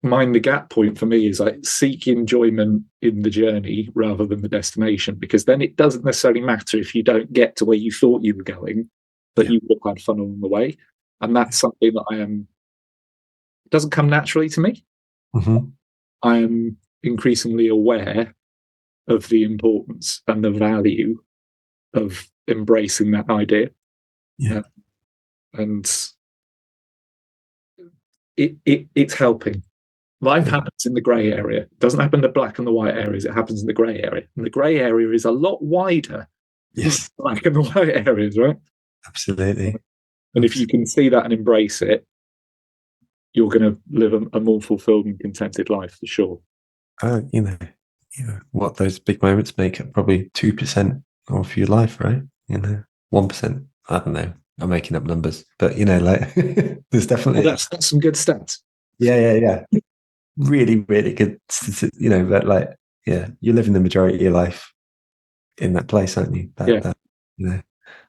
S1: mind the gap point for me is like seek enjoyment in the journey rather than the destination, because then it doesn't necessarily matter if you don't get to where you thought you were going, but you would have had fun along the way. And that's something that doesn't come naturally to me.
S2: Mm-hmm.
S1: I am increasingly aware of the importance and the value of embracing that idea.
S2: Yeah.
S1: And it's helping. Life happens in the grey area. It doesn't happen in the black and the white areas. It happens in the grey area. And the grey area is a lot wider than the black and the white areas, right?
S2: Absolutely.
S1: And if you can see that and embrace it, you're going to live a more fulfilled and contented life for sure.
S2: You know, what those big moments make up probably 2% of your life, right? 1%. I don't know. I'm making up numbers, but like there's definitely
S1: that's some good stats.
S2: Yeah. Really, really good. But you're living the majority of your life in that place, aren't you?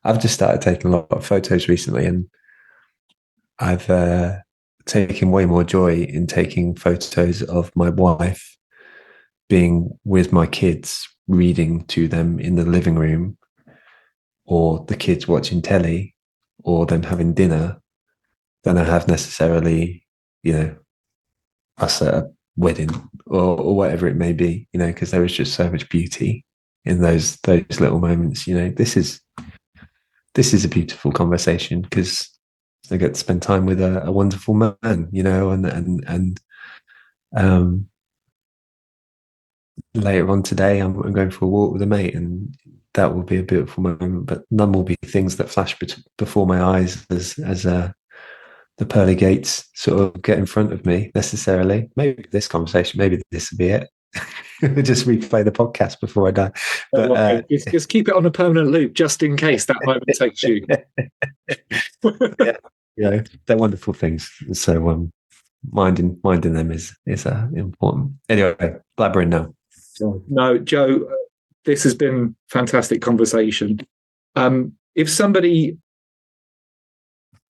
S2: I've just started taking a lot of photos recently, and I've taken way more joy in taking photos of my wife being with my kids, reading to them in the living room, or the kids watching telly, or them having dinner, than I have necessarily, us at a wedding or whatever it may be, because there is just so much beauty in those little moments. This is a beautiful conversation because I get to spend time with a wonderful man, and later on today, I'm going for a walk with a mate, and that will be a beautiful moment. But none will be things that flash before my eyes as the pearly gates sort of get in front of me necessarily. Maybe this conversation, maybe this will be it. Just replay the podcast before I die. But
S1: just keep it on a permanent loop, just in case that moment takes you.
S2: They're wonderful things. So minding them is important. Anyway, blabbering now.
S1: No, Joe, this has been fantastic conversation. If somebody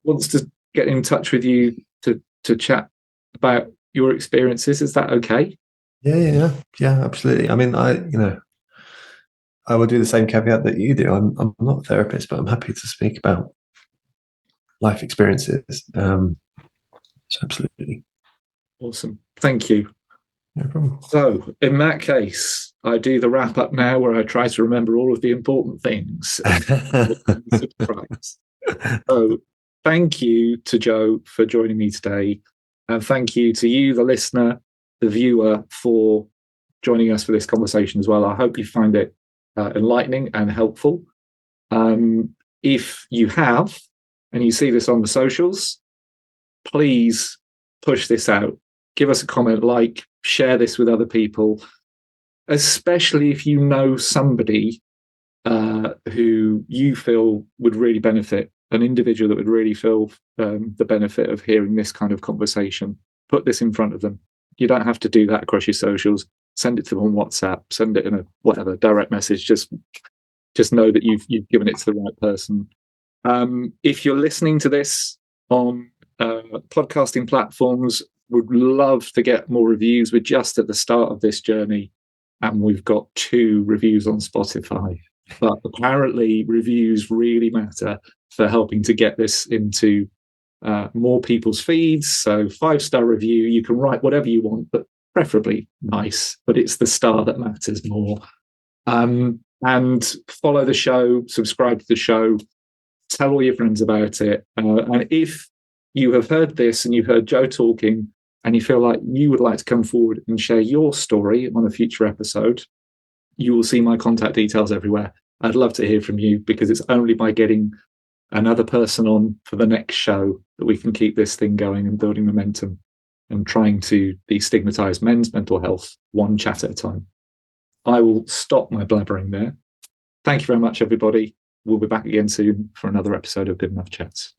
S1: wants to get in touch with you to chat about your experiences, is that okay?
S2: Yeah, absolutely. I mean, I will do the same caveat that you do. I'm not a therapist, but I'm happy to speak about life experiences. So absolutely.
S1: Awesome. Thank you.
S2: No problem.
S1: So in that case, I do the wrap up now where I try to remember all of the important things. So thank you to Joe for joining me today. And thank you to you, the listener, the viewer, for joining us for this conversation as well. I hope you find it enlightening and helpful. If you have, and you see this on the socials, please push this out. Give us a comment, share this with other people, especially if you know somebody who you feel would really benefit, an individual that would really feel the benefit of hearing this kind of conversation. Put this in front of them. You don't have to do that across your socials. Send it to them on WhatsApp. Send it in a direct message. Just know that you've given it to the right person. If you're listening to this on podcasting platforms, would love to get more reviews. We're just at the start of this journey, and we've got 2 reviews on Spotify. But apparently, reviews really matter for helping to get this into more people's feeds. So 5-star review, you can write whatever you want, but preferably nice. But it's the star that matters more. And follow the show, subscribe to the show, tell all your friends about it. And if you have heard this and you've heard Joe talking and you feel like you would like to come forward and share your story on a future episode, you will see my contact details everywhere. I'd love to hear from you, because it's only by getting another person on for the next show that we can keep this thing going and building momentum and trying to destigmatize men's mental health one chat at a time. I will stop my blabbering there. Thank you very much, everybody. We'll be back again soon for another episode of Good Enough Chats.